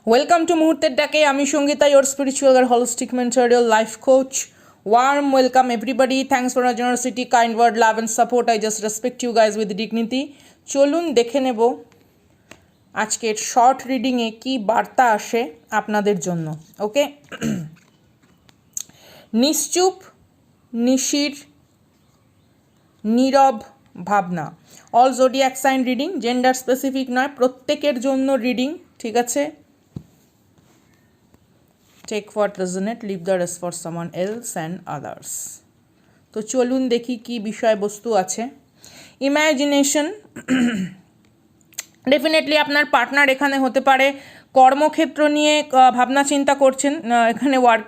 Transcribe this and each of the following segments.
Welcome to মুহূর্তের ডাকে। আমি Sangeeta, your spiritual or holistic mentorial life coach. Warm welcome everybody. Thanks for your generosity, kind word, love and support. I just respect you guys with dignity. চলুন দেখে নেব আজকের short রিডিংয়ে কি বার্তা আসে আপনাদের জন্য। ওকে, নিশ্চুপ, নিশির, নীরব ভাবনা। All zodiac sign reading, gender specific নয়, প্রত্যেকের জন্য রিডিং, ঠিক আছে? Take what resonate, leave the rest for someone else and others. তো চলুন দেখি কি বিষয়বস্তু আছে। ইমাজিনেশন, ডেফিনেটলি আপনার পার্টনার এখানে হতে পারে কর্মক্ষেত্র নিয়ে ভাবনা চিন্তা করছেন, এখানে ওয়ার্ক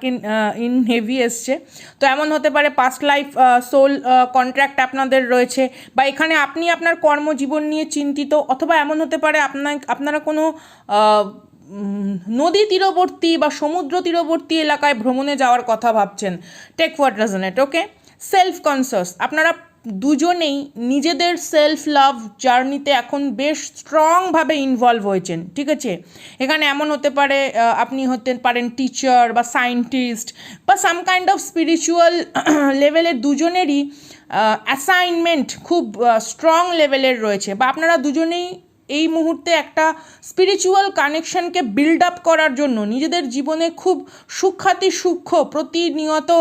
ইন হেভি এসছে। তো এমন হতে পারে পাস্ট লাইফ সোল কন্ট্রাক্ট আপনাদের রয়েছে, বা এখানে আপনি আপনার কর্মজীবন নিয়ে চিন্তিত, অথবা এমন হতে পারে আপনারা কোনো নদী তীরবর্তী বা সমুদ্র তীরবর্তী এলাকায় ভ্রমণে যাওয়ার কথা ভাবছেন। Take what resonate. Okay, self conscious, আপনারা দুজনেই নিজেদের সেলফ লাভ জার্নিতে এখন বেশ স্ট্রংভাবে ইনভলভ হয়েছেন, ঠিক আছে? এখানে এমন হতে পারে আপনি হতে পারেন টিচার বা সায়েন্টিস্ট বা সাম কাইন্ড অফ স্পিরিচুয়াল লেভেলের দুজনেরই অ্যাসাইনমেন্ট খুব স্ট্রং লেভেলের রয়েছে, বা আপনারা দুজনেই এই মুহূর্তে একটা স্পিরিচুয়াল কানেকশনকে বিল্ড আপ করার জন্য নিজেদের জীবনে খুব সূক্ষ্মাতি সূক্ষ্ম প্রতিনিয়ত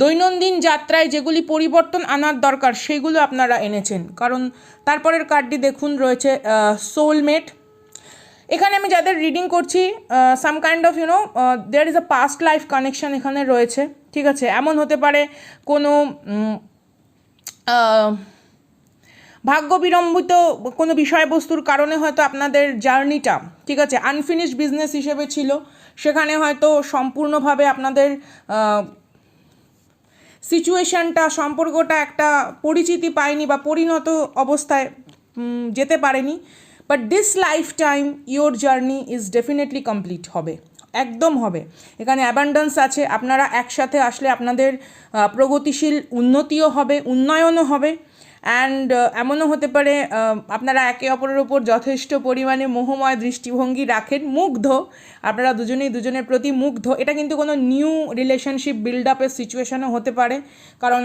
দৈনন্দিন যাত্রায় যেগুলি পরিবর্তন আনার দরকার সেগুলো আপনারা এনেছেন। কারণ তারপরের কার্ডটি দেখুন রয়েছে সোলমেট। এখানে আমি যাদের রিডিং করছি some kind of there is a past life connection এখানে রয়েছে, ঠিক আছে? এমন হতে পারে কোনো ভাগ্য বিড়ম্বিত কোনো বিষয়বস্তুর কারণে হয়তো আপনাদের জার্নিটা, ঠিক আছে, আনফিনিশড বিজনেস হিসেবে ছিল, সেখানে হয়তো সম্পূর্ণভাবে আপনাদের সিচুয়েশানটা, সম্পর্কটা একটা পরিচিতি পায়নি বা পরিণত অবস্থায় যেতে পারেনি। But this life time your journey is definitely complete হবে, একদম হবে। এখানে অ্যাবান্ডেন্স আছে, আপনারা একসাথে আসলে আপনাদের প্রগতিশীল উন্নতিও হবে, উন্নয়নও হবে। অ্যান্ড এমনও হতে পারে আপনারা একে অপরের ওপর যথেষ্ট পরিমাণে মোহময় দৃষ্টিভঙ্গি রাখেন, মুগ্ধ, আপনারা দুজনেই দুজনের প্রতি মুগ্ধ। এটা কিন্তু কোনো নিউ রিলেশনশিপ বিল্ড আপের সিচুয়েশানও হতে পারে, কারণ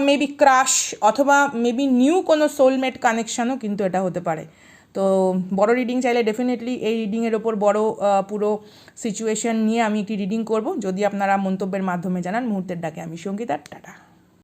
মেবি ক্রাশ অথবা মেবি নিউ কোনো সোলমেট কানেকশানও কিন্তু এটা হতে পারে। তো বড় রিডিং চাইলে ডেফিনেটলি এই রিডিংয়ের ওপর বড় পুরো সিচুয়েশান নিয়ে আমি একটি রিডিং করব, যদি আপনারা মন্তব্যের মাধ্যমে জানান। মুহূর্তের ডাকে আমি সঙ্গীতা, টাটা।